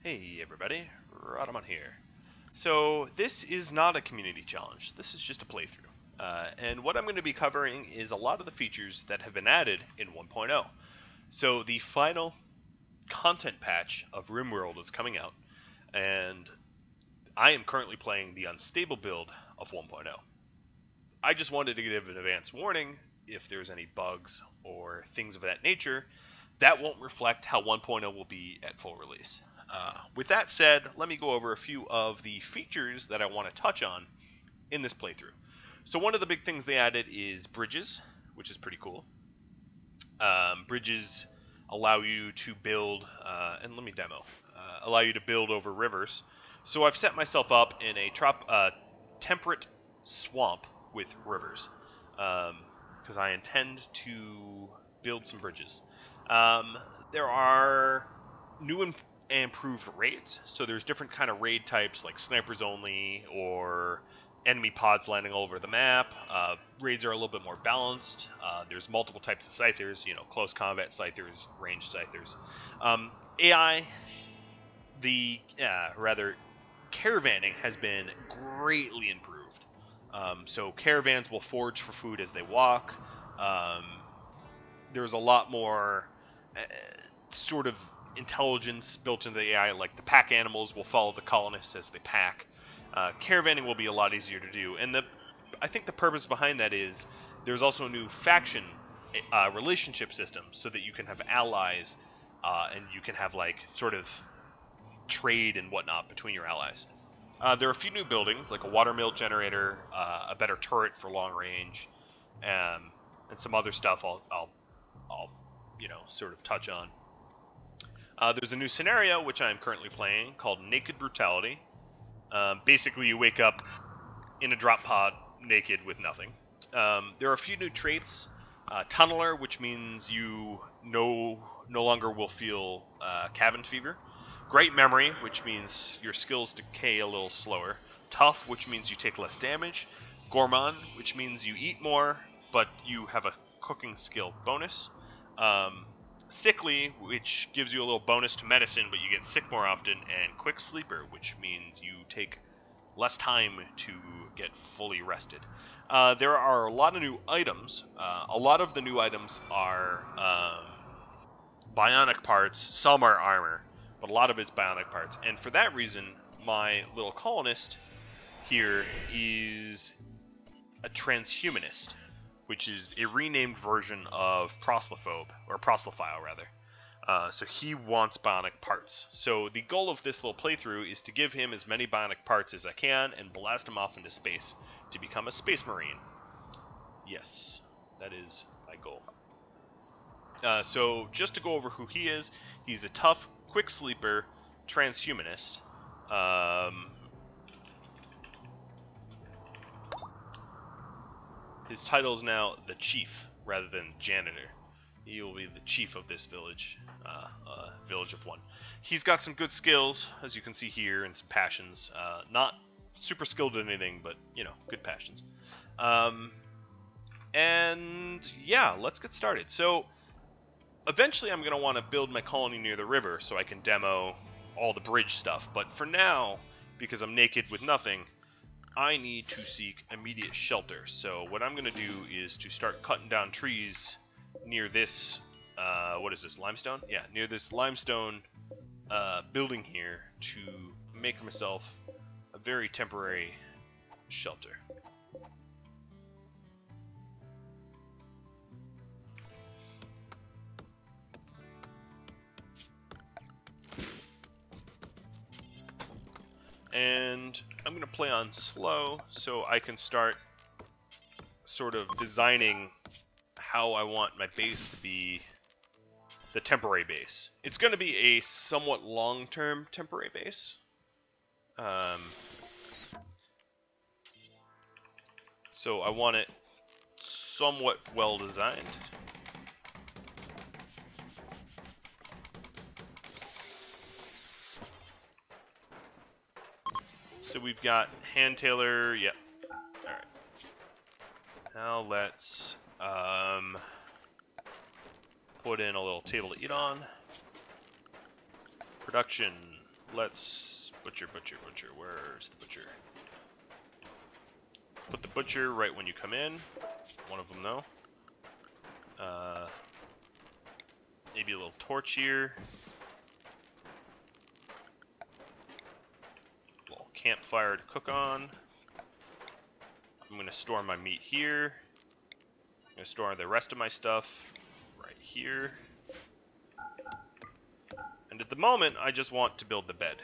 Hey everybody, Rodamon here. So this is not a community challenge, this is just a playthrough. And what I'm going to be covering is a lot of the features that have been added in 1.0. So the final content patch of RimWorld is coming out, and I am currently playing the unstable build of 1.0. I just wanted to give an advance warning if there's any bugs or things of that nature. That won't reflect how 1.0 will be at full release. With that said, let me go over a few of the features that I want to touch on in this playthrough. So one of the big things they added is bridges, which is pretty cool. Bridges allow you to build, and let me demo, allow you to build over rivers. So I've set myself up in a temperate swamp with rivers, because I intend to build some bridges. There are new and improved raids, so there's different kind of raid types like snipers only or enemy pods landing all over the map. Raids are a little bit more balanced. There's multiple types of scythers, close combat scythers, ranged scythers. AI, rather, caravanning has been greatly improved. So caravans will forage for food as they walk. There's a lot more sort of intelligence built into the AI, like the pack animals will follow the colonists as they pack. Caravanning will be a lot easier to do, and I think the purpose behind that is there's also a new faction relationship system so that you can have allies and you can have like sort of trade and whatnot between your allies. There are a few new buildings like a watermill generator, a better turret for long range, and some other stuff I'll sort of touch on. There's a new scenario which I'm currently playing called Naked Brutality. Basically, you wake up in a drop pod naked with nothing. There are a few new traits. Tunneler, which means you no longer will feel cabin fever. Great Memory, which means your skills decay a little slower. Tough, which means you take less damage. Gourmand, which means you eat more, but you have a cooking skill bonus. Sickly, which gives you a little bonus to medicine, but you get sick more often, and Quick Sleeper, which means you take less time to get fully rested. There are a lot of new items. A lot of the new items are bionic parts. Some are armor, but a lot of it's bionic parts. And for that reason, my little colonist here is a transhumanist, which is a renamed version of Proslophobe, or Proslophile rather. So he wants bionic parts. So the goal of this little playthrough is to give him as many bionic parts as I can and blast him off into space to become a space marine. Yes, that is my goal. So just to go over who he is, he's a tough, quick sleeper, transhumanist. His title is now the Chief, rather than Janitor. He will be the Chief of this village, Village of One. He's got some good skills, as you can see here, and some passions. Not super skilled in anything, but, good passions. And, yeah, let's get started. So, eventually I'm going to want to build my colony near the river so I can demo all the bridge stuff. But for now, because I'm naked with nothing, I need to seek immediate shelter. So what I'm going to do is to start cutting down trees near this, what is this, limestone? Yeah, near this limestone building here to make myself a very temporary shelter. And I'm going to play on slow so I can start sort of designing how I want my base to be, the temporary base. It's going to be a somewhat long-term temporary base. So I want it somewhat well-designed. So we've got hand tailor, yep. Alright. Now let's put in a little table to eat on. Production, let's butcher. Where's the butcher? Put the butcher right when you come in. One of them, though. Maybe a little torch here. A little campfire to cook on. I'm going to store my meat here. I'm going to store the rest of my stuff right here. And at the moment, I just want to build the bed.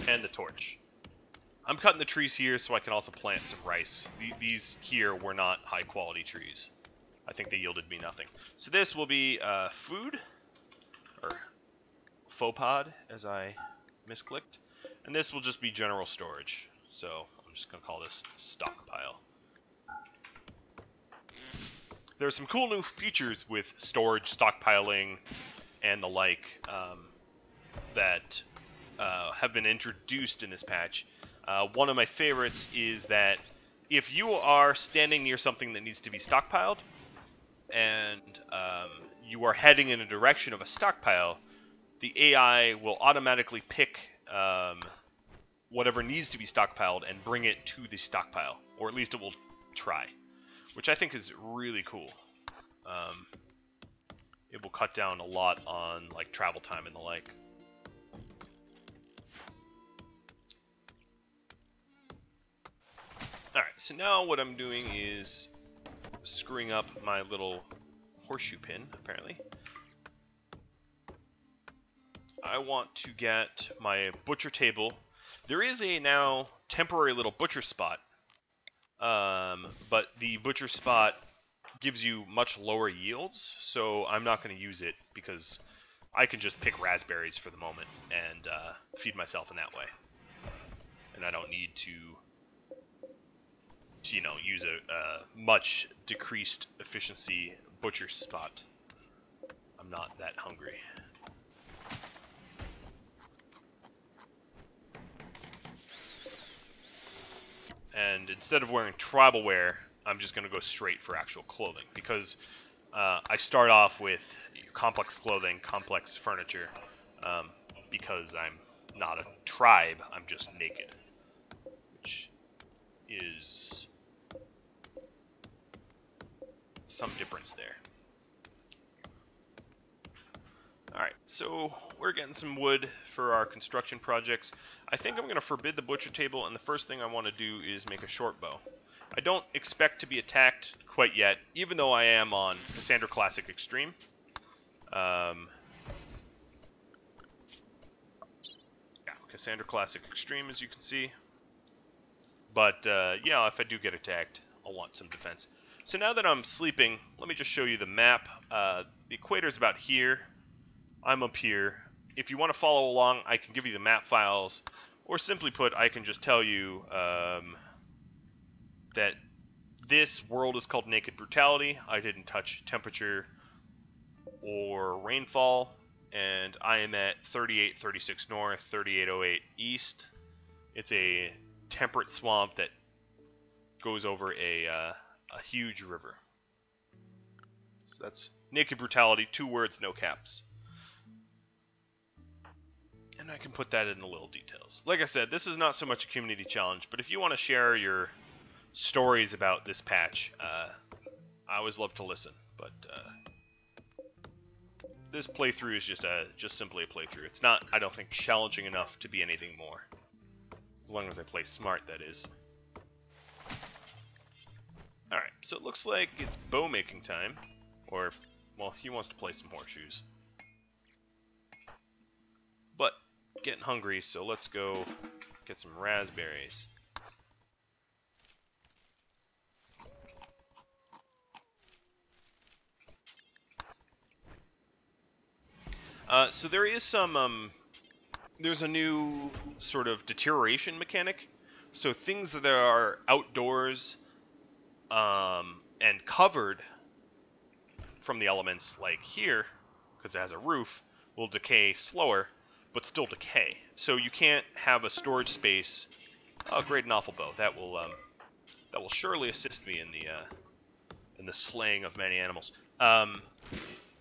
And the torch. I'm cutting the trees here so I can also plant some rice. These here were not high quality trees. I think they yielded me nothing. So this will be food, or faux pod, as I misclicked. And this will just be general storage. So I'm just going to call this stockpile. There are some cool new features with storage, stockpiling, and the like that have been introduced in this patch. One of my favorites is that if you are standing near something that needs to be stockpiled, and you are heading in a direction of a stockpile, the AI will automatically pick whatever needs to be stockpiled and bring it to the stockpile, or at least it will try, which I think is really cool. It will cut down a lot on like travel time and the like. Alright, so now what I'm doing is screwing up my little horseshoe pin, apparently. I want to get my butcher table. There is a now temporary little butcher spot, but the butcher spot gives you much lower yields, so I'm not going to use it because I can just pick raspberries for the moment and feed myself in that way. And I don't need to you know, use a much decreased efficiency butcher spot. I'm not that hungry. And instead of wearing tribal wear, I'm just going to go straight for actual clothing, because I start off with complex clothing, complex furniture, because I'm not a tribe, I'm just naked, which is some difference there. Alright, so we're getting some wood for our construction projects. I think I'm going to forbid the butcher table, and the first thing I want to do is make a short bow. I don't expect to be attacked quite yet, even though I am on Cassandra Classic Extreme. Yeah, Cassandra Classic Extreme, as you can see. But, yeah, if I do get attacked, I'll want some defense. So now that I'm sleeping, let me just show you the map. The equator is about here. I'm up here. If you want to follow along, I can give you the map files, or simply put, I can just tell you that this world is called Naked Brutality. I didn't touch temperature or rainfall, and I am at 3836 north, 3808 east. It's a temperate swamp that goes over a huge river. So that's Naked Brutality, 2 words, no caps. And I can put that in the little details. Like I said, this is not so much a community challenge, but if you want to share your stories about this patch, I always love to listen. But this playthrough is just simply a playthrough. It's not, I don't think, challenging enough to be anything more. As long as I play smart, that is. Alright, so it looks like it's bow making time. Or, well, he wants to play some horseshoes. But, getting hungry, so let's go get some raspberries. So there is some, there's a new sort of deterioration mechanic. So things that are outdoors and covered from the elements, like here, because it has a roof, will decay slower, but still decay. So you can't have a storage space. Oh, great, an awful bow. That will surely assist me in the slaying of many animals.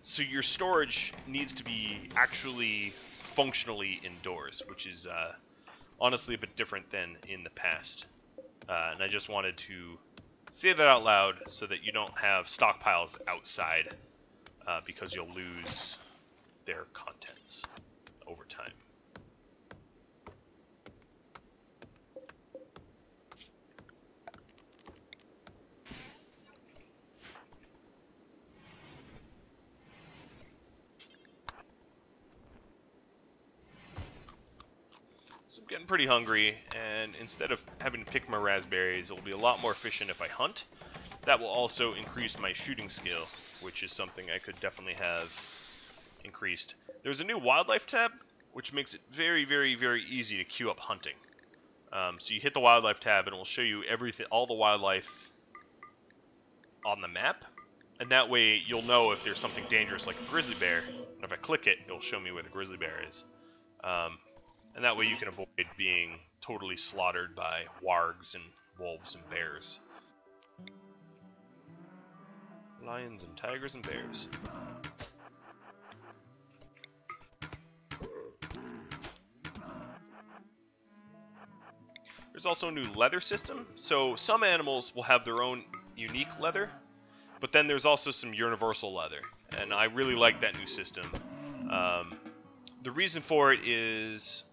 So your storage needs to be actually functionally indoors, which is honestly a bit different than in the past. And I just wanted to say that out loud so that you don't have stockpiles outside because you'll lose their contents over time. So I'm getting pretty hungry, and instead of having to pick my raspberries, it'll be a lot more efficient if I hunt. That will also increase my shooting skill, which is something I could definitely have increased. There's a new wildlife tab, which makes it very, very, very easy to queue up hunting. So you hit the wildlife tab, and it will show you everything, all the wildlife on the map, and that way you'll know if there's something dangerous like a grizzly bear. And if I click it, it'll show me where the grizzly bear is. And that way you can avoid being totally slaughtered by wargs and wolves and bears. Lions and tigers and bears. There's also a new leather system. So some animals will have their own unique leather, but then there's also some universal leather. And I really like that new system. The reason for it is,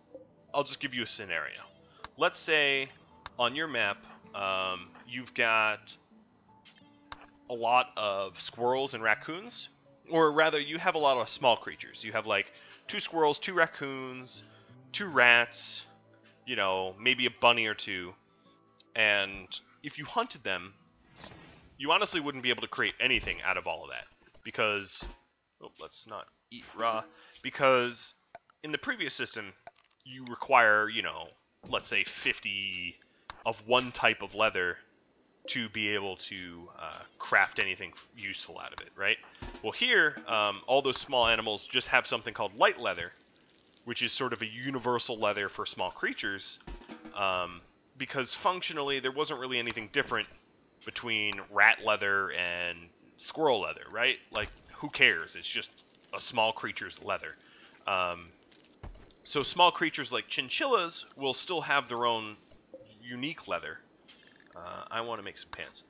I'll just give you a scenario. Let's say on your map, you've got a lot of squirrels and raccoons, or rather you have a lot of small creatures. You have like 2 squirrels, 2 raccoons, 2 rats, you know, maybe a bunny or 2. And if you hunted them, you honestly wouldn't be able to create anything out of all of that. Because, oh, let's not eat raw. Because in the previous system, you require, you know, let's say 50 of one type of leather to be able to craft anything useful out of it, right? Well, here, all those small animals just have something called light leather, which is sort of a universal leather for small creatures, because functionally there wasn't really anything different between rat leather and squirrel leather, right? Like, who cares? It's just a small creature's leather. So small creatures like chinchillas will still have their own unique leather. I want to make some pants.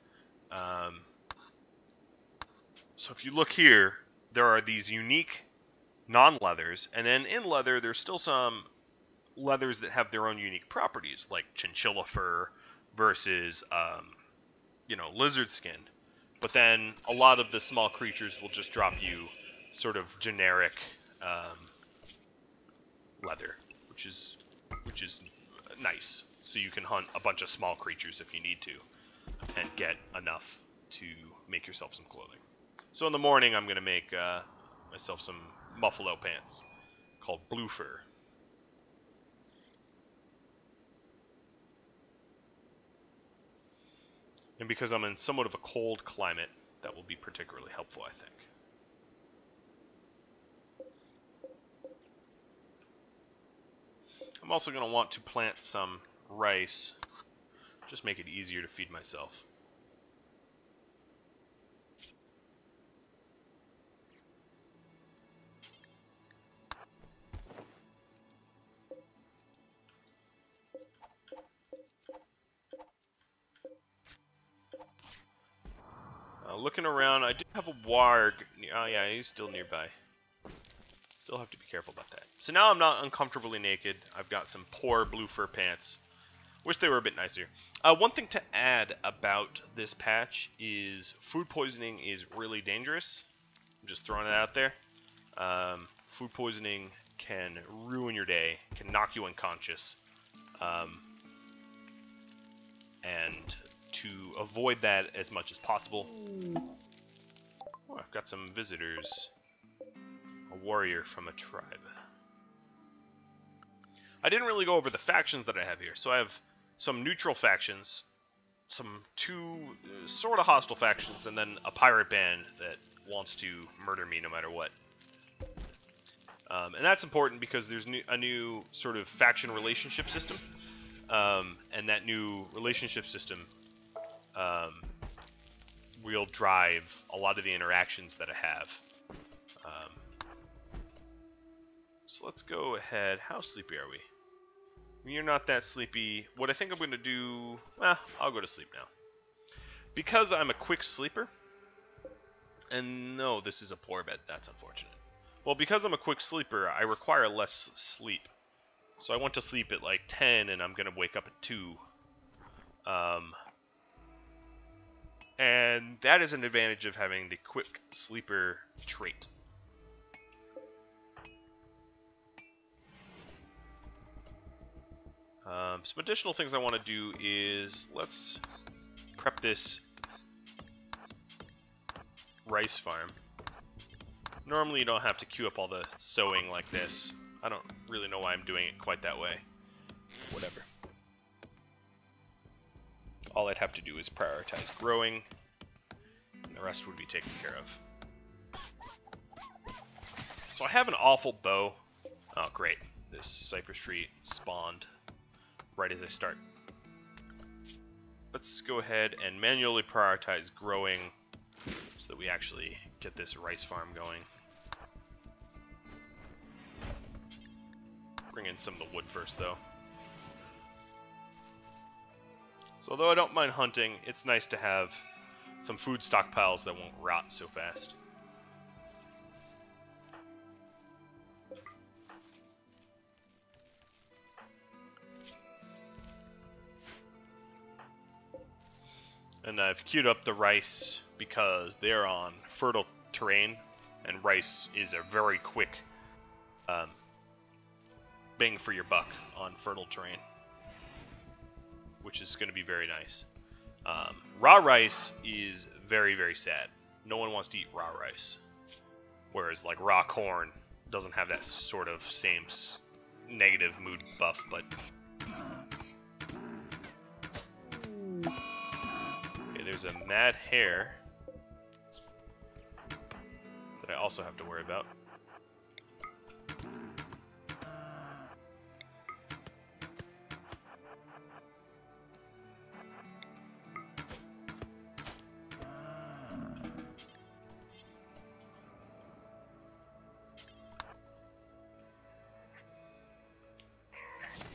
So if you look here, there are these unique non-leathers, and then in leather, there's still some leathers that have their own unique properties, like chinchilla fur versus, you know, lizard skin. But then a lot of the small creatures will just drop you sort of generic leather, which is nice. So you can hunt a bunch of small creatures if you need to, and get enough to make yourself some clothing. So in the morning, I'm gonna make myself some buffalo pants called blue fur. And because I'm in somewhat of a cold climate, that will be particularly helpful, I think. I'm also going to want to plant some rice, just make it easier to feed myself. Looking around, I do have a warg. Oh yeah, he's still nearby. Still have to be careful about that. So now I'm not uncomfortably naked. I've got some poor blue fur pants. Wish they were a bit nicer. One thing to add about this patch is food poisoning is really dangerous. I'm just throwing it out there. Food poisoning can ruin your day, can knock you unconscious. And to avoid that as much as possible... Oh, I've got some visitors. A warrior from a tribe. I didn't really go over the factions that I have here. So I have some neutral factions, some 2 sort of hostile factions, and then a pirate band that wants to murder me no matter what. And that's important because there's a new sort of faction relationship system. And that new relationship system will drive a lot of the interactions that I have. So let's go ahead. How sleepy are we? You're not that sleepy. What I think I'm going to do... I'll go to sleep now. Because I'm a quick sleeper... And no, this is a poor bed. That's unfortunate. Well, because I'm a quick sleeper, I require less sleep. So I went to sleep at like 10, and I'm going to wake up at 2. And that is an advantage of having the quick sleeper trait. Some additional things I want to do is let's prep this rice farm. Normally you don't have to queue up all the sowing like this. I don't really know why I'm doing it quite that way. Whatever. All I'd have to do is prioritize growing, and the rest would be taken care of. So I have an awful bow. Oh, great. This cypress tree spawned right as I start. Let's go ahead and manually prioritize growing so that we actually get this rice farm going. Bring in some of the wood first, though. So although I don't mind hunting, it's nice to have some food stockpiles that won't rot so fast. And I've queued up the rice because they're on fertile terrain, and rice is a very quick bang for your buck on fertile terrain, which is going to be very nice. Raw rice is very, very sad. No one wants to eat raw rice, whereas like raw corn doesn't have that sort of same negative mood buff, but... There's a mad hare that I also have to worry about.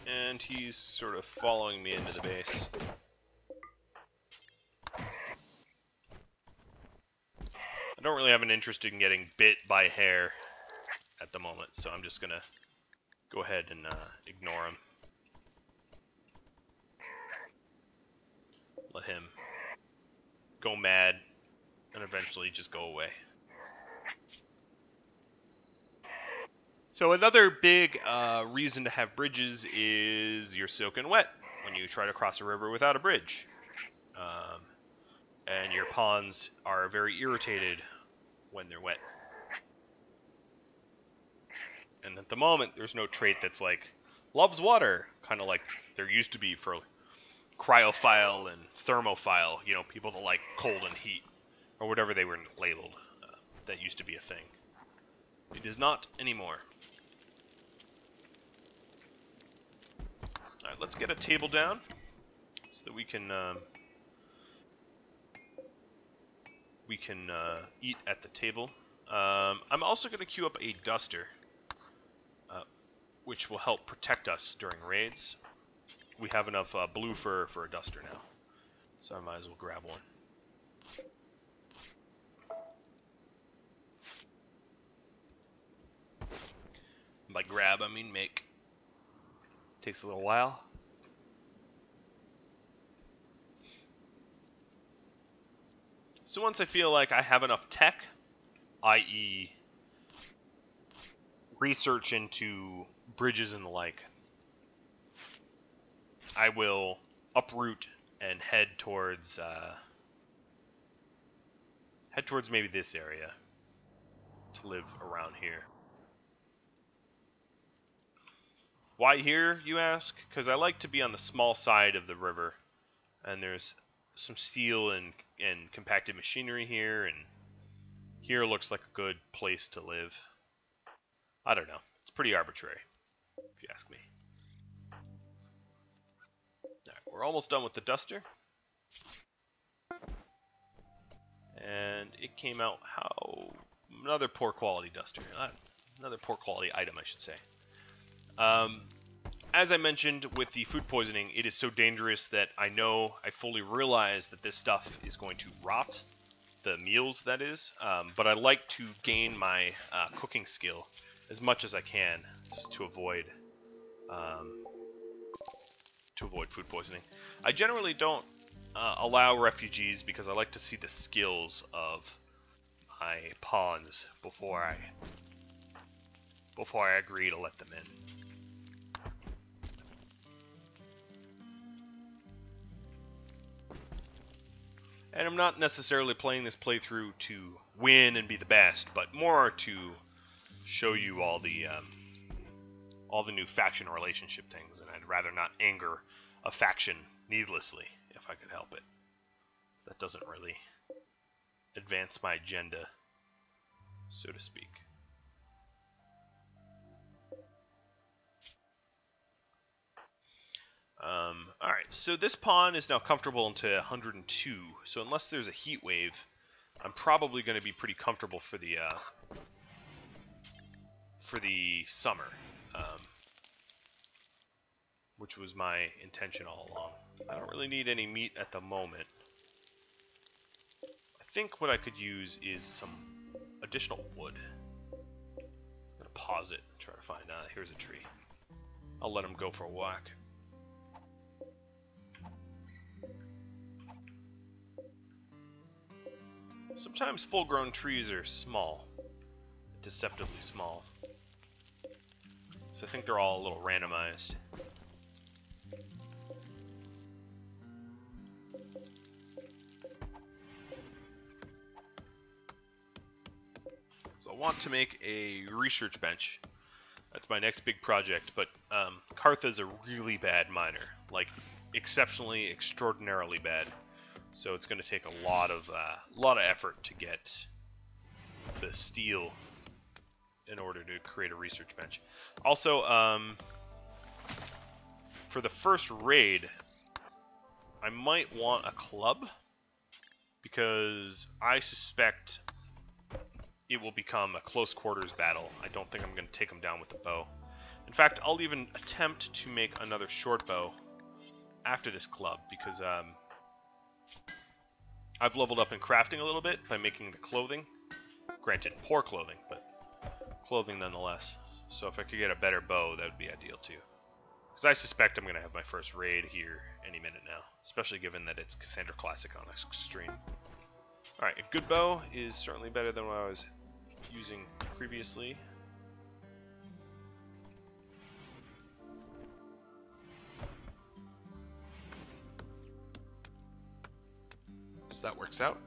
And he's sort of following me into the base. I don't really have an interest in getting bit by hair at the moment, so I'm just gonna go ahead and ignore him. Let him go mad and eventually just go away. So another big reason to have bridges is you're soaking wet when you try to cross a river without a bridge. And your pawns are very irritated when they're wet. And at the moment, there's no trait that's like, loves water, kind of like there used to be for cryophile and thermophile, you know, people that like cold and heat, or whatever they were labeled. That used to be a thing. It is not anymore. Alright, let's get a table down so that we can eat at the table. I'm also going to queue up a duster, which will help protect us during raids. We have enough blue fur for a duster now, so I might as well grab one. By grab, I mean make. Takes a little while. So once I feel like I have enough tech, i.e. research into bridges and the like, I will uproot and head towards maybe this area to live around here. Why here, you ask? Because I like to be on the small side of the river, and there's some steel and compacted machinery here, and here looks like a good place to live. I don't know. It's pretty arbitrary, if you ask me. Alright, we're almost done with the duster. And it came out how... Another poor quality duster. Another poor quality item, I should say. As I mentioned with the food poisoning, it is so dangerous that I fully realize that this stuff is going to rot. The meals, that is. But I like to gain my cooking skill as much as I can just to avoid food poisoning. I generally don't allow refugees because I like to see the skills of my pawns before I agree to let them in. And I'm not necessarily playing this playthrough to win and be the best, but more to show you all the new faction relationship things, and I'd rather not anger a faction needlessly if I could help it. That doesn't really advance my agenda, so to speak. Alright, so this pawn is now comfortable into 102, so unless there's a heat wave, I'm probably going to be pretty comfortable for the summer, which was my intention all along. I don't really need any meat at the moment. I think what I could use is some additional wood. I'm going to pause it and try to find out. Here's a tree. I'll let him go for a walk. Sometimes full-grown trees are small, deceptively small. So I think they're all a little randomized. So I want to make a research bench. That's my next big project, but Kartha's a really bad miner, like exceptionally, extraordinarily bad. So it's going to take a lot of effort to get the steel in order to create a research bench. Also, for the first raid, I might want a club because I suspect it will become a close quarters battle. I don't think I'm going to take him down with the bow. In fact, I'll even attempt to make another short bow after this club because I've leveled up in crafting a little bit by making the clothing. Granted, poor clothing, but clothing nonetheless. So if I could get a better bow, that would be ideal too. Because I suspect I'm going to have my first raid here any minute now, especially given that it's Cassandra Classic on Extreme. Alright, a good bow is certainly better than what I was using previously. So that works out.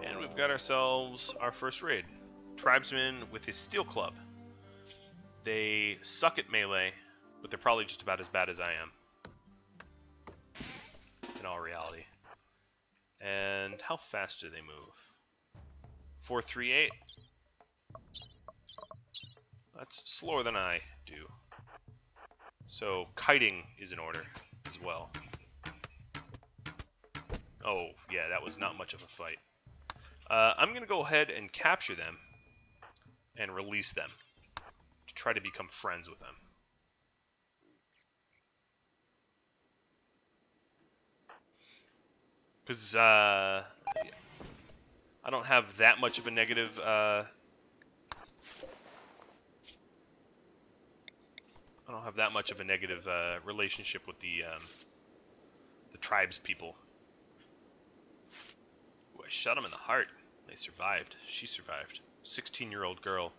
And we've got ourselves our first raid. Tribesman with his steel club. They suck at melee, but they're probably just about as bad as I am. In all reality. And how fast do they move? 438. That's slower than I do. So kiting is in order as well. Oh, yeah, that was not much of a fight. I'm going to go ahead and capture them and release them to try to become friends with them. Because I don't have that much of a negative relationship with the tribes people. Ooh, I shot him in the heart. They survived. She survived. 16-year-old girl.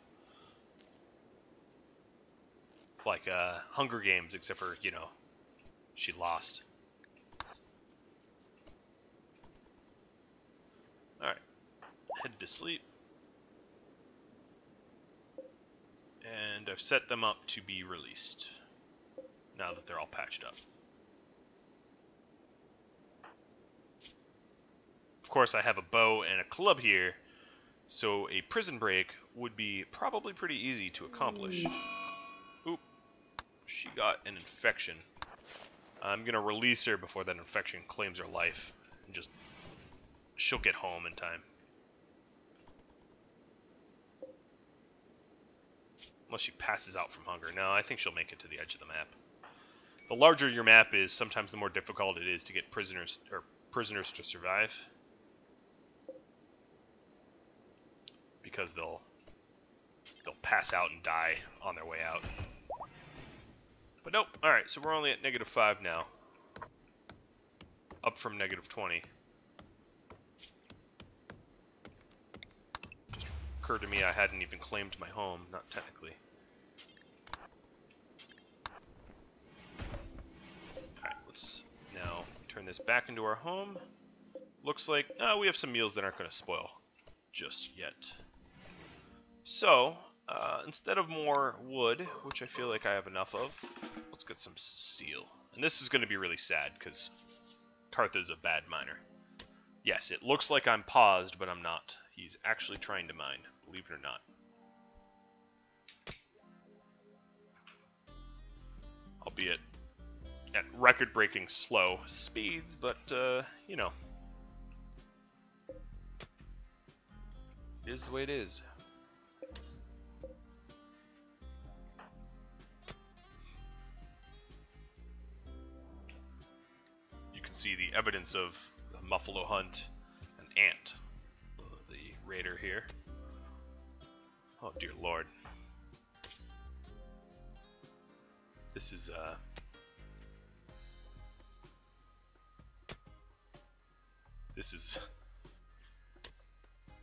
It's like Hunger Games, except for, you know, she lost. Alright. Headed to sleep. And I've set them up to be released. Now that they're all patched up. Of course, I have a bow and a club here So a prison break would be probably pretty easy to accomplish. Oop, she got an infection. I'm gonna release her before that infection claims her life, and just she'll get home in time. Unless she passes out from hunger. No, I think she'll make it to the edge of the map. The larger your map is, sometimes the more difficult it is to get prisoners to survive, because they'll pass out and die on their way out. But nope. All right, so we're only at -5 now, up from -20. Just occurred to me I hadn't even claimed my home, not technically. Alright, let's now turn this back into our home. Looks like we have some meals that aren't going to spoil just yet. So, instead of more wood, which I feel like I have enough of, let's get some steel. And this is going to be really sad, because Kartha's a bad miner. Yes, it looks like I'm paused, but I'm not. He's actually trying to mine, believe it or not. Albeit at record-breaking slow speeds, but, you know. It is the way it is. See the evidence of the Muffalo hunt, an ant, the raider here. Oh dear lord. This is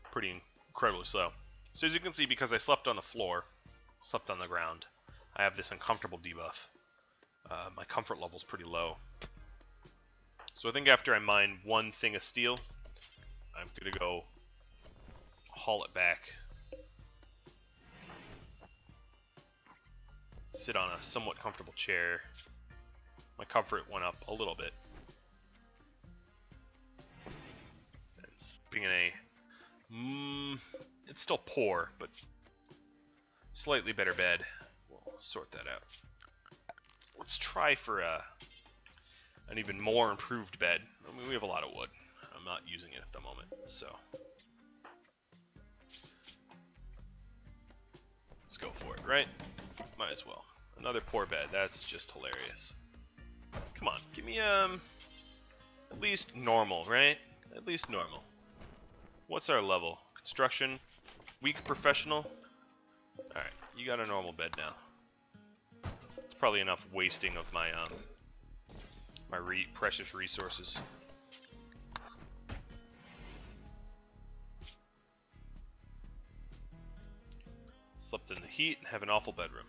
pretty incredibly slow. So as you can see, because I slept on the floor, slept on the ground, I have this uncomfortable debuff. My comfort level is pretty low. So I think after I mine one thing of steel, I'm going to go haul it back. Sit on a somewhat comfortable chair. My comfort went up a little bit. And sleeping in a... it's still poor, but slightly better bed. We'll sort that out. Let's try for an even more improved bed. I mean, we have a lot of wood. I'm not using it at the moment, so let's go for it, right? Might as well. Another poor bed. That's just hilarious. Come on, give me at least normal, right? At least normal. What's our level? Construction, weak professional. All right, you got a normal bed now. It's probably enough wasting of my precious resources. Slept in the heat and have an awful bedroom.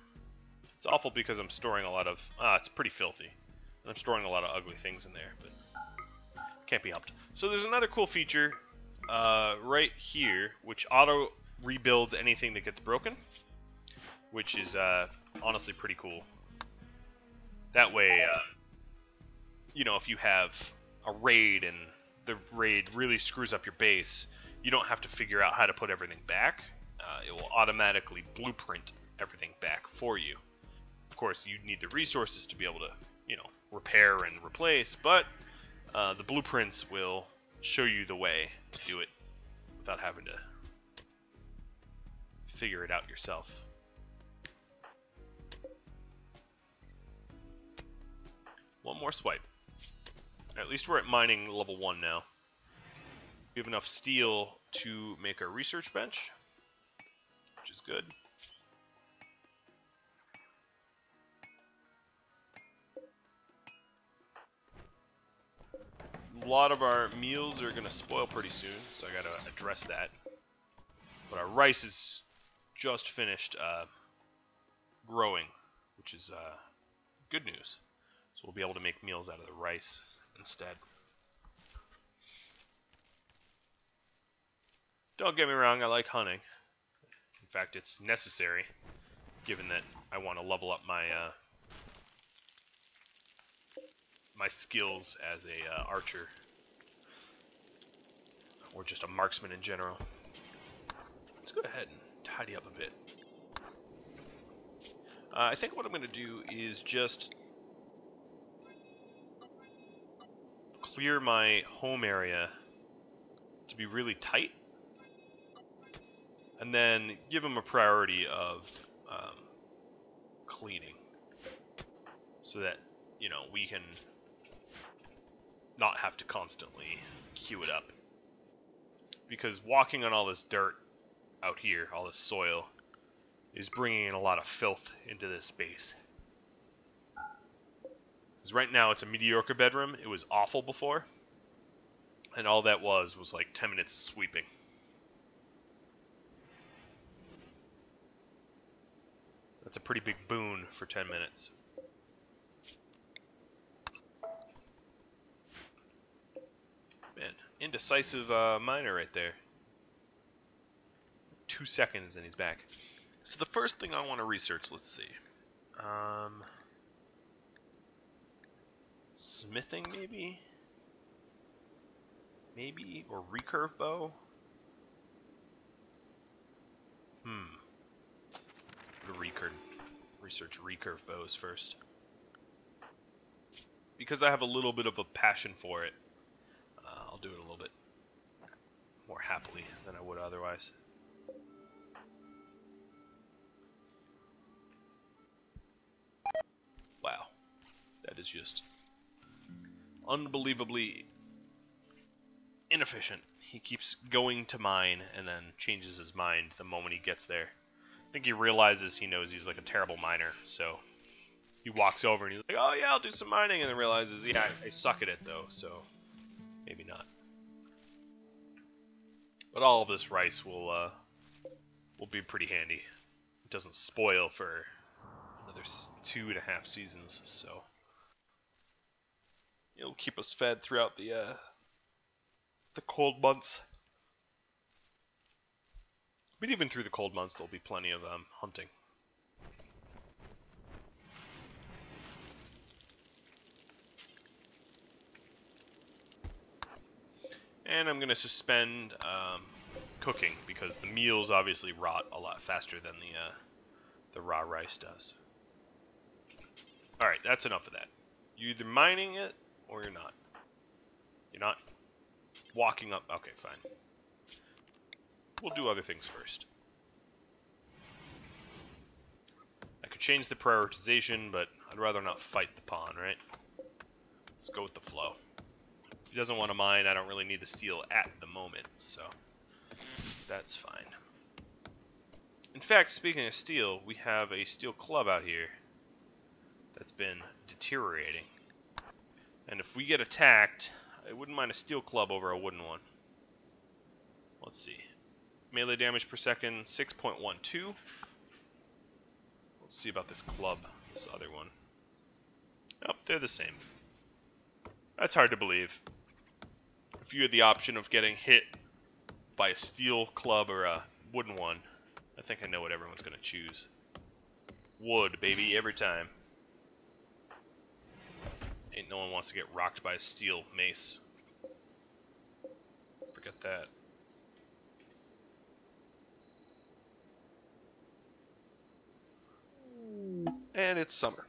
It's awful because I'm storing a lot of... it's pretty filthy. And I'm storing a lot of ugly things in there, but can't be helped. So there's another cool feature right here, which auto rebuilds anything that gets broken, which is honestly pretty cool. That way, you know, if you have a raid and the raid really screws up your base, you don't have to figure out how to put everything back. It will automatically blueprint everything back for you. Of course, you need the resources to be able to, you know, repair and replace, but the blueprints will show you the way to do it without having to figure it out yourself. One more swipe. At least we're at mining level 1 now. We have enough steel to make our research bench, which is good. A lot of our meals are going to spoil pretty soon, so I got to address that. But our rice is just finished growing, which is good news. So we'll be able to make meals out of the rice instead. Don't get me wrong, I like hunting. In fact, it's necessary, given that I want to level up my my skills as a archer, or just a marksman in general. Let's go ahead and tidy up a bit. I think what I'm going to do is just clear my home area to be really tight, and then give them a priority of cleaning, so that, you know, we can not have to constantly queue it up. Because walking on all this dirt out here, all this soil, is bringing in a lot of filth into this space. Because right now it's a mediocre bedroom. It was awful before, and all that was like 10 minutes of sweeping. That's a pretty big boon for 10 minutes. Man, indecisive miner right there. 2 seconds and he's back. So the first thing I want to research, let's see. Smithing, maybe? Maybe? Or recurve bow? Research recurve bows first. Because I have a little bit of a passion for it, I'll do it a little bit more happily than I would otherwise. Wow. That is just unbelievably inefficient. He keeps going to mine and then changes his mind the moment he gets there. I think he realizes he knows he's like a terrible miner, so he walks over and he's like, oh yeah, I'll do some mining, and then realizes, yeah, I suck at it though, so maybe not. But all of this rice will be pretty handy. It doesn't spoil for another 2.5 seasons, so it'll keep us fed throughout the cold months. But even through the cold months, there'll be plenty of hunting. And I'm going to suspend cooking, because the meals obviously rot a lot faster than the raw rice does. Alright, that's enough of that. You're either mining it, or you're not. You're not walking up. Okay, fine. We'll do other things first. I could change the prioritization, but I'd rather not fight the pawn, right? Let's go with the flow. If he doesn't want to mine, I don't really need the steel at the moment, so that's fine. In fact, speaking of steel, we have a steel club out here that's been deteriorating. And if we get attacked, I wouldn't mind a steel club over a wooden one. Let's see. Melee damage per second, 6.12. Let's see about this club, this other one. Oh, they're the same. That's hard to believe. If you had the option of getting hit by a steel club or a wooden one, I think I know what everyone's going to choose. Wood, baby, every time. Ain't no one wants to get rocked by a steel mace. Forget that. And it's summer.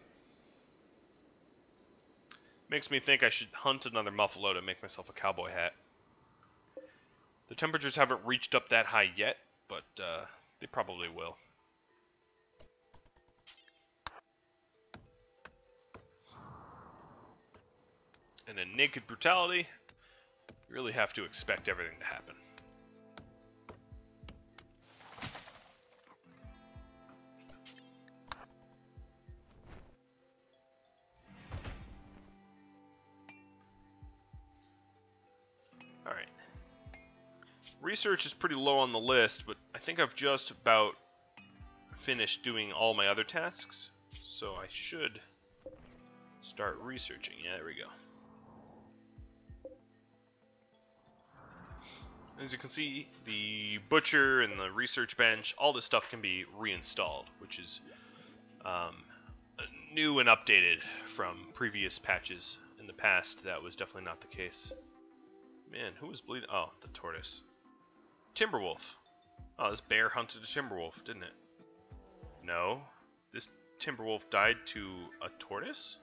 Makes me think I should hunt another muffalo to make myself a cowboy hat. The temperatures haven't reached up that high yet, but they probably will. And in Naked Brutality, you really have to expect everything to happen. Alright. Research is pretty low on the list, but I think I've just about finished doing all my other tasks, so I should start researching. Yeah, there we go. As you can see, the butcher and the research bench, all this stuff can be reinstalled, which is new and updated from previous patches. In the past, that was definitely not the case. Man, who was bleeding? Oh, the tortoise. Timberwolf. Oh, this bear hunted a timber wolf, didn't it? No. This timber wolf died to a tortoise?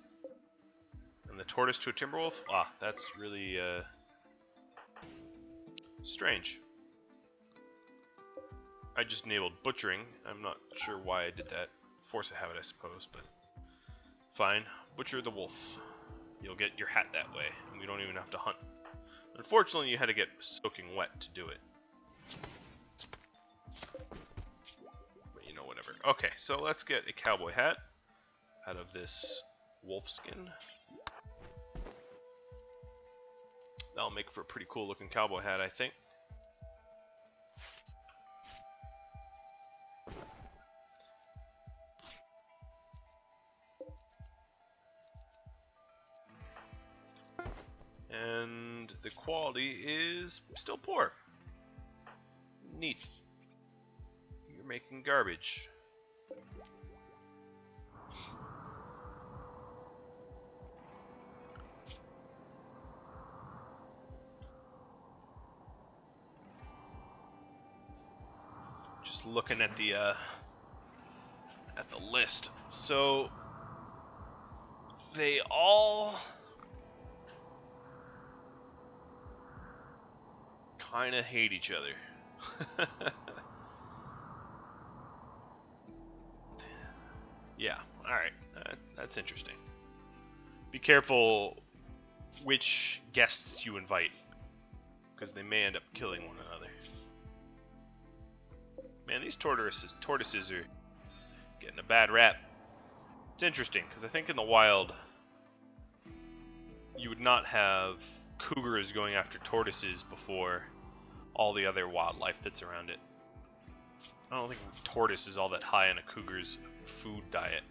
And the tortoise to a timber wolf? Ah, that's really, strange. I just enabled butchering. I'm not sure why I did that. Force of habit, I suppose, but fine. Butcher the wolf. You'll get your hat that way, and we don't even have to hunt. Unfortunately, you had to get soaking wet to do it. But you know, whatever. Okay, so let's get a cowboy hat out of this wolf skin. That'll make for a pretty cool looking cowboy hat, I think. And the quality is still poor. Neat. You're making garbage. Just looking at the list. So they all kind of hate each other. Yeah, alright. That's interesting. Be careful which guests you invite, because they may end up killing one another. Man, these tortoises are getting a bad rap. It's interesting, because I think in the wild, you would not have cougars going after tortoises before all the other wildlife that's around it. I don't think tortoise is all that high on a cougar's food diet.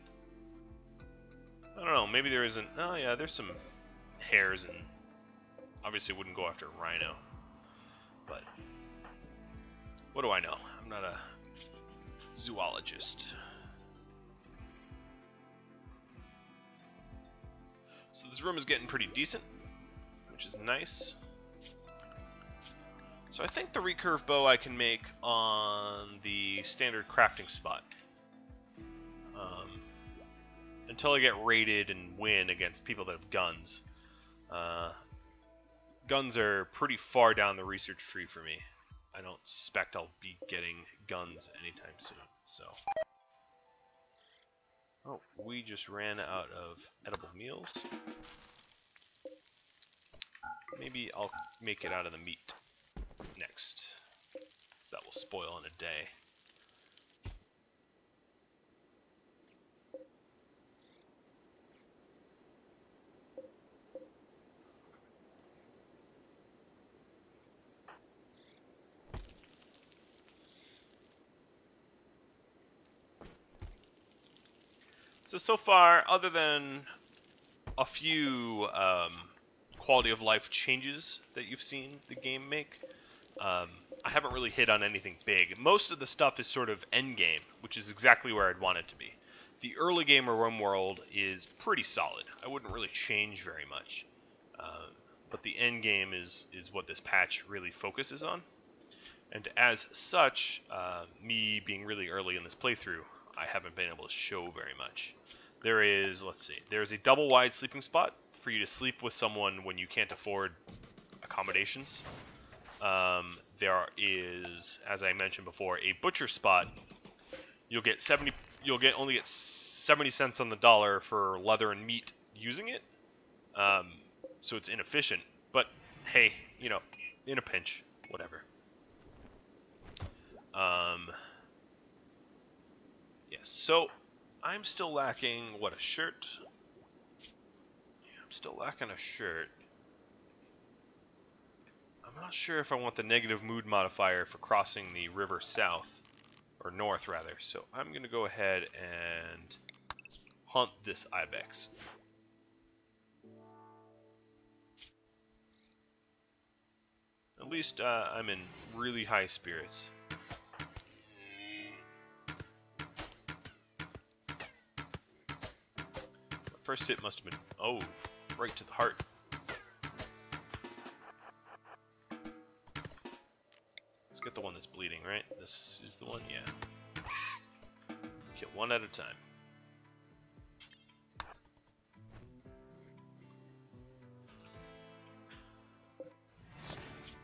I don't know, maybe there isn't. Oh yeah, there's some hares, and obviously wouldn't go after a rhino. But what do I know? I'm not a zoologist. So this room is getting pretty decent, which is nice. So I think the recurve bow I can make on the standard crafting spot. Until I get raided and win against people that have guns. Guns are pretty far down the research tree for me. I don't suspect I'll be getting guns anytime soon, so. Oh, we just ran out of edible meals. Maybe I'll make it out of the meat next, so that will spoil in a day. So far, other than a few quality of life changes that you've seen the game make, I haven't really hit on anything big. Most of the stuff is sort of end game, which is exactly where I'd want it to be. The early game of RimWorld is pretty solid. I wouldn't really change very much. But the end game is what this patch really focuses on. And as such, me being really early in this playthrough, I haven't been able to show very much. There is, let's see, there's a double wide sleeping spot for you to sleep with someone when you can't afford accommodations. There is, as I mentioned before, a butcher spot. You'll only get 70 cents on the dollar for leather and meat using it. So it's inefficient, but hey, you know, in a pinch, whatever. Yes, so I'm still lacking, what, a shirt? Yeah, I'm still lacking a shirt. I'm not sure if I want the negative mood modifier for crossing the river south, or north rather, so I'm going to go ahead and hunt this ibex. At least I'm in really high spirits. First hit must have been, oh, right to the heart. Let's get the one that's bleeding. bleeding, right? This is the one, yeah. Kill one at a time.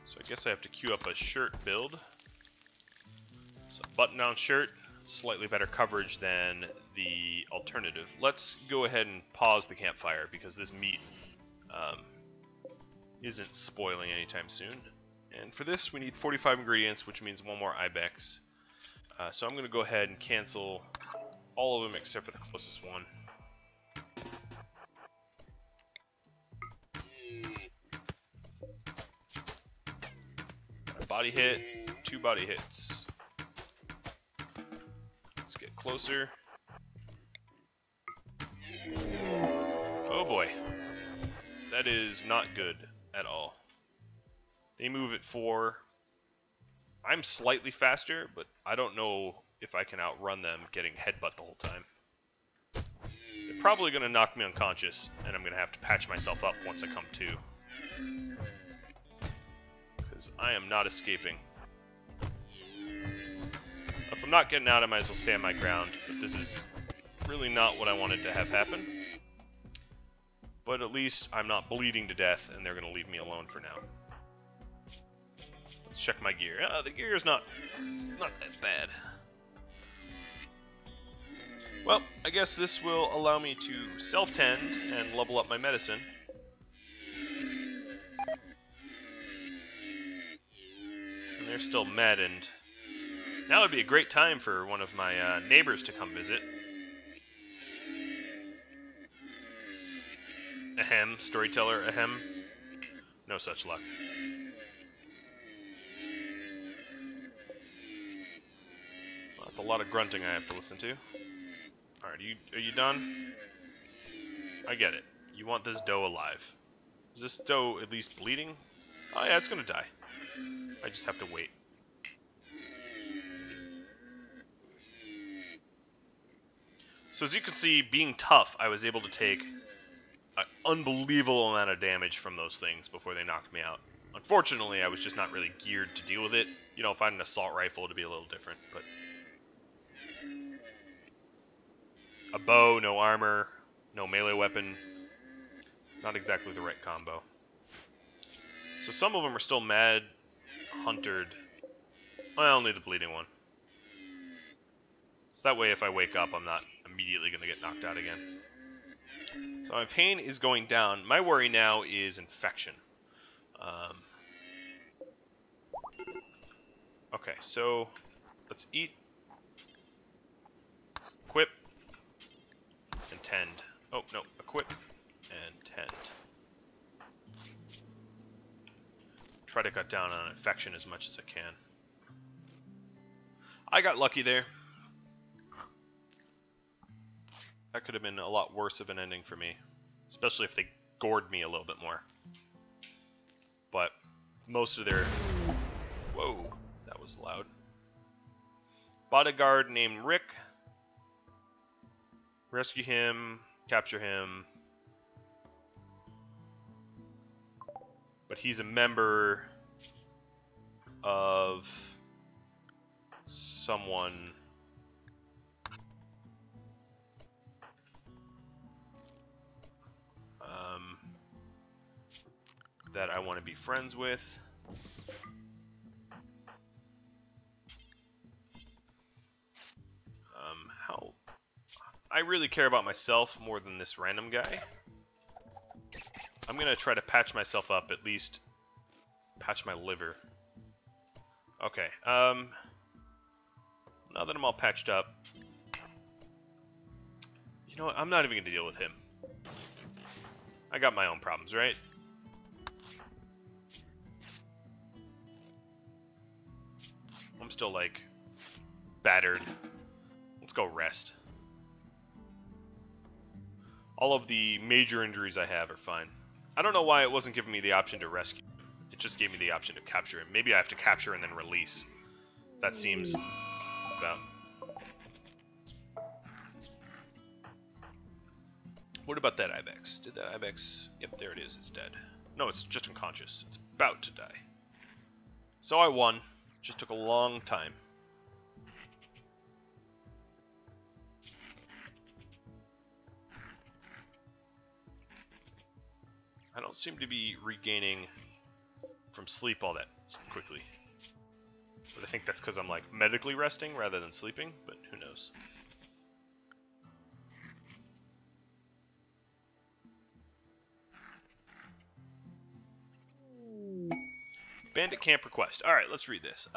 So I guess I have to queue up a shirt build. So button-down shirt, slightly better coverage than the alternative. Let's go ahead and pause the campfire because this meat isn't spoiling anytime soon. And for this, we need 45 ingredients, which means one more ibex. So I'm going to go ahead and cancel all of them except for the closest one. Body hit, 2 body hits. Let's get closer. Oh boy. That is not good at all. They move at 4. I'm slightly faster, but I don't know if I can outrun them getting headbutt the whole time. They're probably going to knock me unconscious, and I'm going to have to patch myself up once I come to. Because I am not escaping. If I'm not getting out, I might as well stand my ground, but this is really not what I wanted to have happen. But at least I'm not bleeding to death, and they're going to leave me alone for now. Let's check my gear. The gear is not that bad. Well, I guess this will allow me to self-tend and level up my medicine. And they're still maddened. Now would be a great time for one of my neighbors to come visit. Ahem, storyteller, ahem. No such luck. Well, that's a lot of grunting I have to listen to. Alright, are you done? I get it. You want this doe alive. Is this doe at least bleeding? Oh yeah, it's gonna die. I just have to wait. So as you can see, being tough, I was able to take an unbelievable amount of damage from those things before they knocked me out. Unfortunately, I was just not really geared to deal with it. You know, if I had an assault rifle, it'd be a little different, but... A bow, no armor, no melee weapon. Not exactly the right combo. So some of them are still mad huntered. Well, only the bleeding one. So that way if I wake up, I'm not immediately going to get knocked out again. So my pain is going down. My worry now is infection. Okay, so let's eat, equip, and tend. Oh, no, equip and tend. Try to cut down on infection as much as I can. I got lucky there. That could have been a lot worse of an ending for me, especially if they gored me a little bit more. But most of their... Whoa, that was loud. Bodyguard named Rick. Rescue him, capture him. But he's a member of someone... that I want to be friends with. How I really care about myself more than this random guy. I'm gonna try to patch myself up, at least patch my liver. Okay, now that I'm all patched up, you know what, I'm not even gonna deal with him. I got my own problems, right? I'm still, like, battered. Let's go rest. All of the major injuries I have are fine. I don't know why it wasn't giving me the option to rescue. It just gave me the option to capture him. Maybe I have to capture and then release. That seems about... What about that ibex? Did that ibex... Yep, there it is. It's dead. No, it's just unconscious. It's about to die. So I won. Just took a long time. I don't seem to be regaining from sleep all that quickly. But I think that's because I'm like medically resting rather than sleeping, but who knows. Bandit camp request. Alright, let's read this.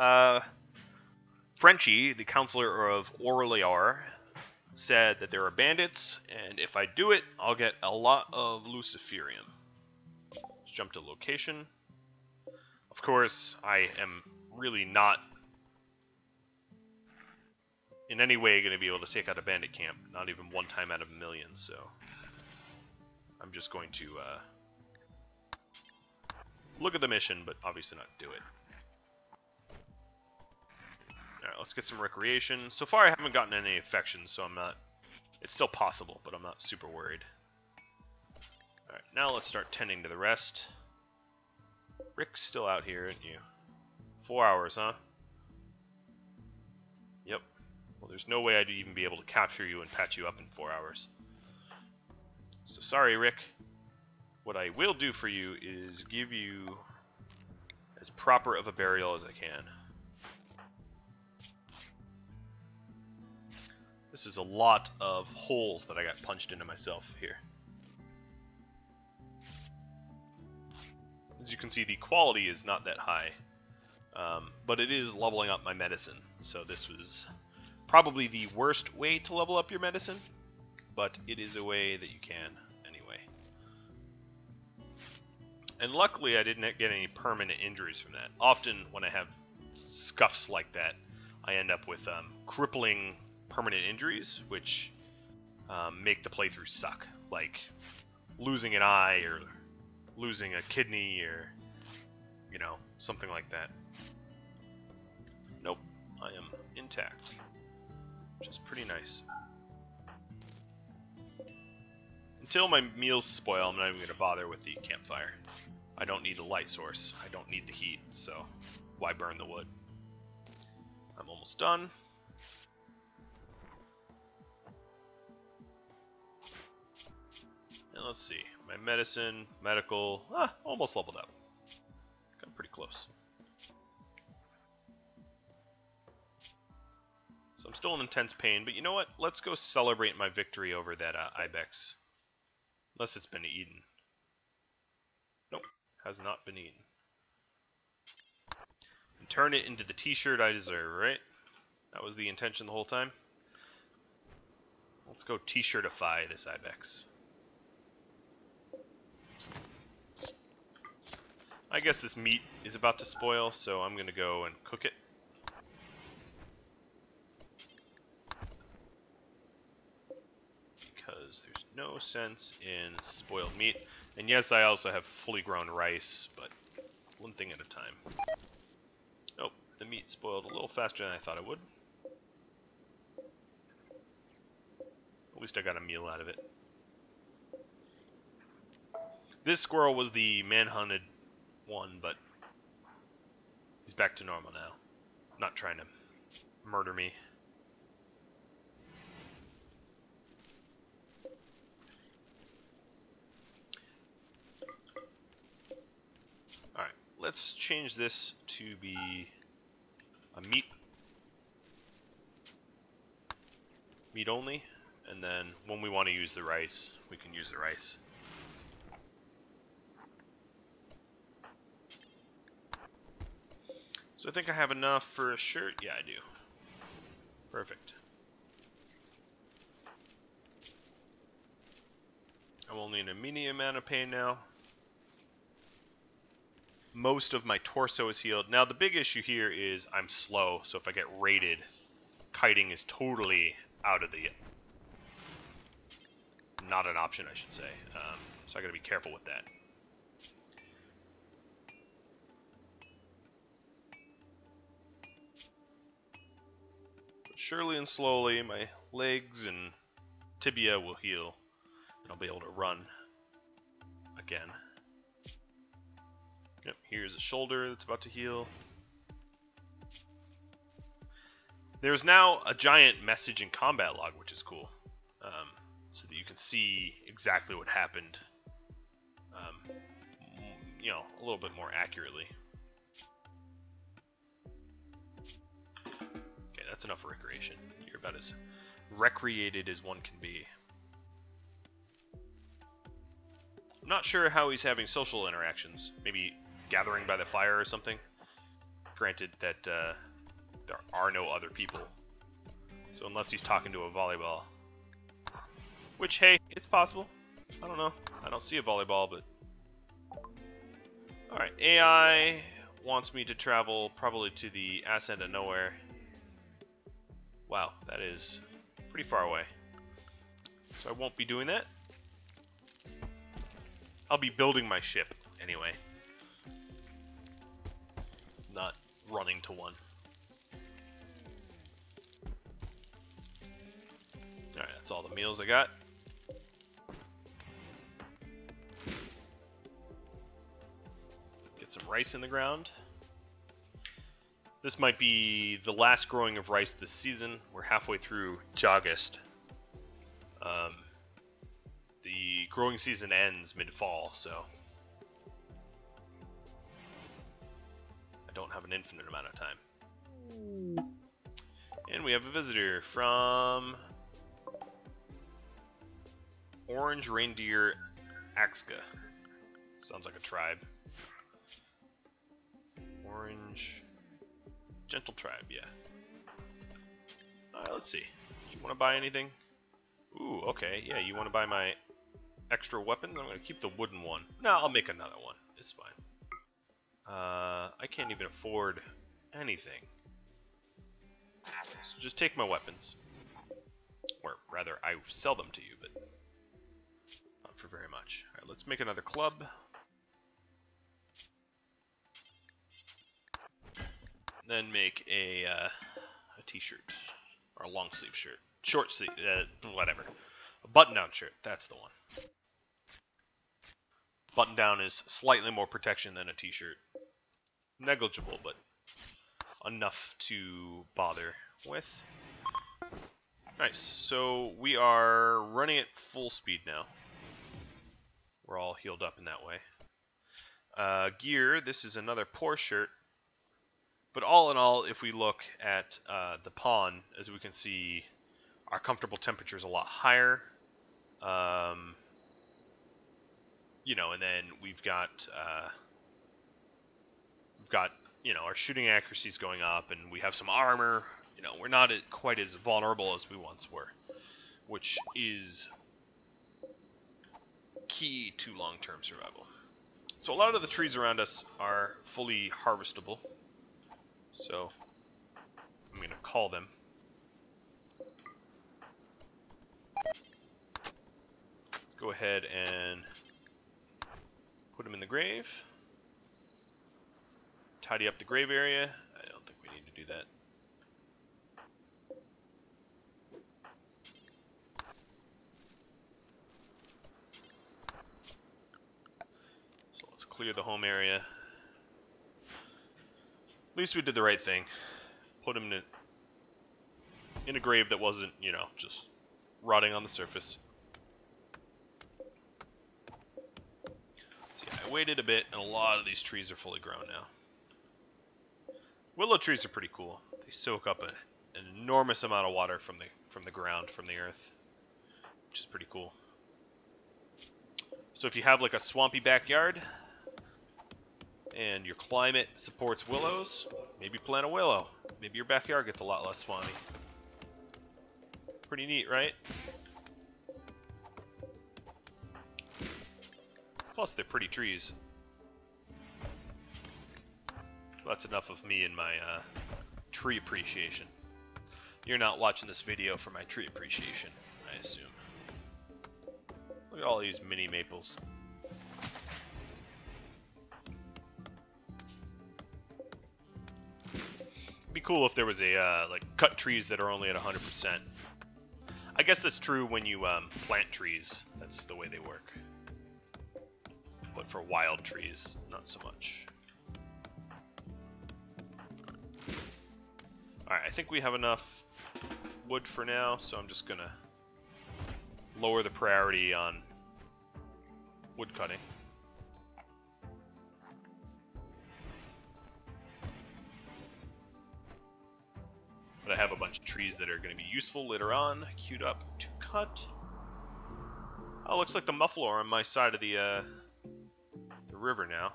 Frenchie, the counselor of Orlear, said that there are bandits, and if I do it, I'll get a lot of Luciferium. Let's jump to location. Of course, I am really not in any way going to be able to take out a bandit camp, not even one time out of a million, so I'm just going to look at the mission, but obviously not do it. Alright, let's get some recreation. So far I haven't gotten any infections, so I'm not... It's still possible, but I'm not super worried. Alright, now let's start tending to the rest. Rick's still out here, aren't you? 4 hours, huh? Yep. Well, there's no way I'd even be able to capture you and patch you up in 4 hours. So sorry, Rick. What I will do for you is give you as proper of a burial as I can. This is a lot of holes that I got punched into myself here. As you can see, the quality is not that high, but it is leveling up my medicine. So this was probably the worst way to level up your medicine, but it is a way that you can anyway. And luckily I didn't get any permanent injuries from that. Often when I have scuffs like that, I end up with crippling permanent injuries, which make the playthrough suck. Like losing an eye or losing a kidney or, you know, something like that. Nope, I am intact, which is pretty nice. Until my meals spoil, I'm not even going to bother with the campfire. I don't need a light source. I don't need the heat, so why burn the wood? I'm almost done. And let's see, my medicine, medical, almost leveled up. Got pretty close. So I'm still in intense pain, but you know what? Let's go celebrate my victory over that ibex. Unless it's been eaten. Nope, has not been eaten. And turn it into the t-shirt I deserve, right? That was the intention the whole time. Let's go t-shirtify this ibex. I guess this meat is about to spoil, so I'm going to go and cook it. Because there's no sense in spoiled meat. And yes, I also have fully grown rice, but one thing at a time. Oh, the meat spoiled a little faster than I thought it would. At least I got a meal out of it. This squirrel was the manhunted one, but he's back to normal now. Not trying to murder me. Alright, let's change this to be a meat only, and then when we want to use the rice, we can use the rice. So I think I have enough for a shirt. Yeah, I do. Perfect. I'm only in a mini amount of pain now. Most of my torso is healed. Now the big issue here is I'm slow, so if I get raided, kiting is totally out of the... not an option, I should say. So I gotta be careful with that. Surely and slowly, my legs and tibia will heal, and I'll be able to run again. Yep, here's a shoulder that's about to heal. There's now a giant message and combat log, which is cool, so that you can see exactly what happened, you know, a little bit more accurately. Okay, that's enough recreation. You're about as recreated as one can be. I'm not sure how he's having social interactions. Maybe gathering by the fire or something. Granted that there are no other people. So unless he's talking to a volleyball. Which, hey, it's possible. I don't know. I don't see a volleyball, but... Alright, AI wants me to travel probably to the ass end of nowhere. Wow, that is pretty far away. So I won't be doing that. I'll be building my ship anyway. Not running to one. Alright, that's all the meals I got. Get some rice in the ground. This might be the last growing of rice this season. We're halfway through August. The growing season ends mid-fall, so I don't have an infinite amount of time. And we have a visitor from Orange Reindeer Axga. Sounds like a tribe. Orange Gentle Tribe, yeah. Let's see. Do you want to buy anything? Ooh, okay. Yeah, you want to buy my extra weapons? I'm going to keep the wooden one. No, I'll make another one. It's fine. I can't even afford anything. So just take my weapons. Or rather, I sell them to you, but not for very much. Alright, let's make another club. Then make a t-shirt. Or a long sleeve shirt. Short sleeve, whatever. A button-down shirt, that's the one. Button-down is slightly more protection than a t-shirt. Negligible, but enough to bother with. Nice, so we are running at full speed now. We're all healed up in that way. Gear, this is another poor shirt. But all in all, if we look at the pawn, as we can see, our comfortable temperature is a lot higher. You know, and then we've got you know, our shooting accuracy is going up, and we have some armor. You know, we're not quite as vulnerable as we once were, which is key to long-term survival. So a lot of the trees around us are fully harvestable. So I'm going to call them. Let's go ahead and put them in the grave. Tidy up the grave area. I don't think we need to do that. So let's clear the home area. At least we did the right thing. Put him in a grave that wasn't, you know, just rotting on the surface. So yeah, I waited a bit, and a lot of these trees are fully grown now. Willow trees are pretty cool. They soak up an enormous amount of water from the ground, from the earth, which is pretty cool. So if you have like a swampy backyard, and your climate supports willows, maybe plant a willow. Maybe your backyard gets a lot less swampy. Pretty neat, right? Plus, they're pretty trees. That's enough of me and my tree appreciation. You're not watching this video for my tree appreciation, I assume. Look at all these mini maples. It'd be cool if there was a like cut trees that are only at 100%. I guess that's true when you plant trees. That's the way they work. But for wild trees, not so much. Alright, I think we have enough wood for now, so I'm just gonna lower the priority on wood cutting. But I have a bunch of trees that are going to be useful later on, queued up to cut. Oh, looks like the muffler on my side of the river now.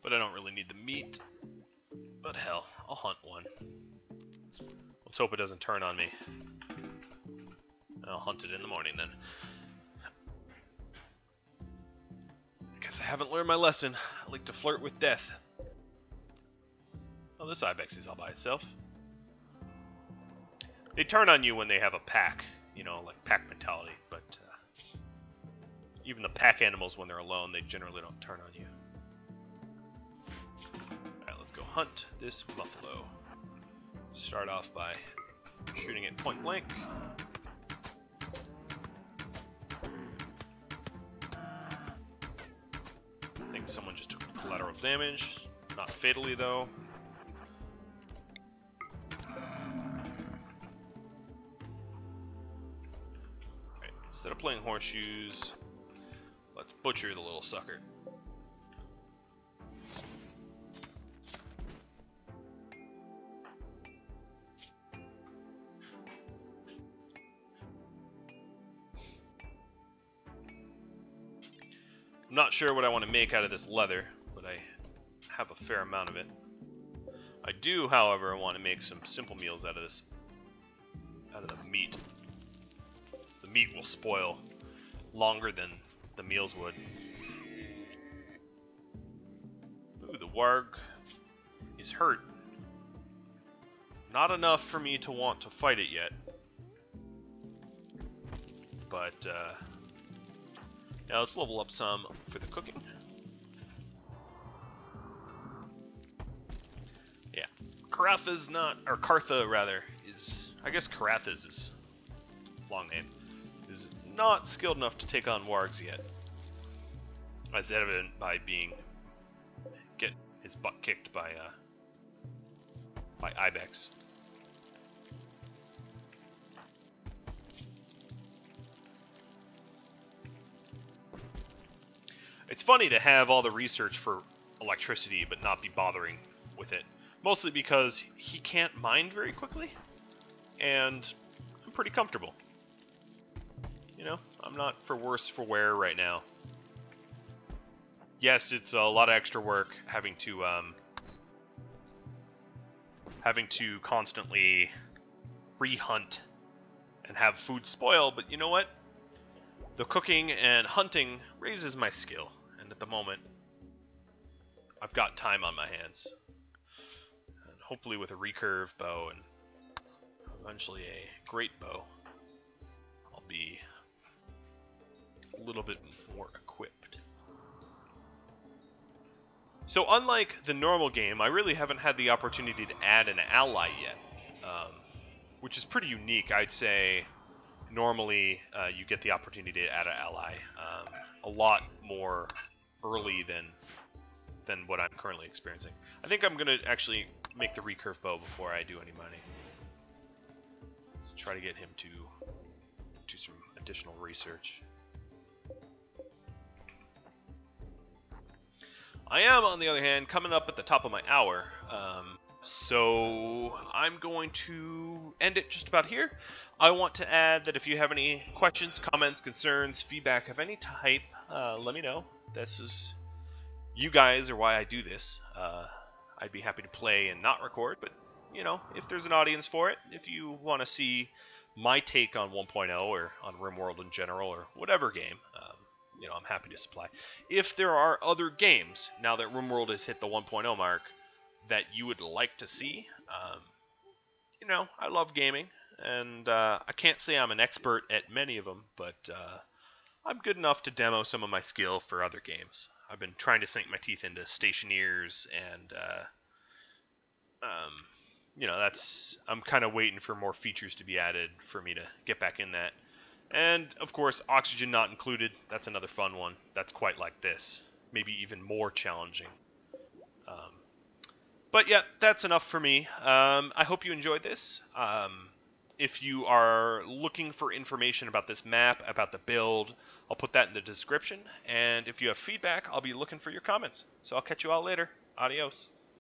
But I don't really need the meat. But hell, I'll hunt one. Let's hope it doesn't turn on me. I'll hunt it in the morning then. I guess I haven't learned my lesson. I like to flirt with death. Oh, this ibex is all by itself. They turn on you when they have a pack, you know, like pack mentality, but even the pack animals, when they're alone, they generally don't turn on you. Alright, let's go hunt this buffalo. Start off by shooting it point blank. I think someone just took collateral damage. Not fatally, though. Right, instead of playing horseshoes, let's butcher the little sucker. I'm not sure what I want to make out of this leather, but I have a fair amount of it. I do, however, want to make some simple meals out of this, out of the meat. So the meat will spoil longer than the meals would. Ooh, the warg is hurt. Not enough for me to want to fight it yet. But, now let's level up some for the cooking. Yeah, Karatha's not, or Kartha rather, is, I guess Karatha's is long name, is not skilled enough to take on wargs yet. As evident by get his butt kicked by ibex. It's funny to have all the research for electricity but not be bothering with it. Mostly because he can't mine very quickly, and I'm pretty comfortable. You know, I'm not for worse for wear right now. Yes, it's a lot of extra work having to constantly re-hunt and have food spoil, but you know what? The cooking and hunting raises my skill. And at the moment, I've got time on my hands. And hopefully with a recurve bow and eventually a great bow, I'll be a little bit more equipped. So unlike the normal game, I really haven't had the opportunity to add an ally yet, which is pretty unique. I'd say normally you get the opportunity to add an ally a lot more early than what I'm currently experiencing. I think I'm going to actually make the recurve bow before I do any mining. Let's try to get him to do some additional research. I am, on the other hand, coming up at the top of my hour, so I'm going to end it just about here. I want to add that if you have any questions, comments, concerns, feedback of any type, let me know. This is, you guys are why I do this. I'd be happy to play and not record, but, you know, if there's an audience for it, if you want to see my take on 1.0 or on RimWorld in general or whatever game, you know, I'm happy to supply. If there are other games, now that RimWorld has hit the 1.0 mark, that you would like to see, you know, I love gaming, and I can't say I'm an expert at many of them, but I'm good enough to demo some of my skill for other games. I've been trying to sink my teeth into stationeers, and you know, I'm kind of waiting for more features to be added for me to get back in that. And, of course, oxygen not included. That's another fun one. That's quite like this. Maybe even more challenging. But yeah, that's enough for me. I hope you enjoyed this. If you are looking for information about this map, about the build, I'll put that in the description. And if you have feedback, I'll be looking for your comments. So I'll catch you all later. Adios.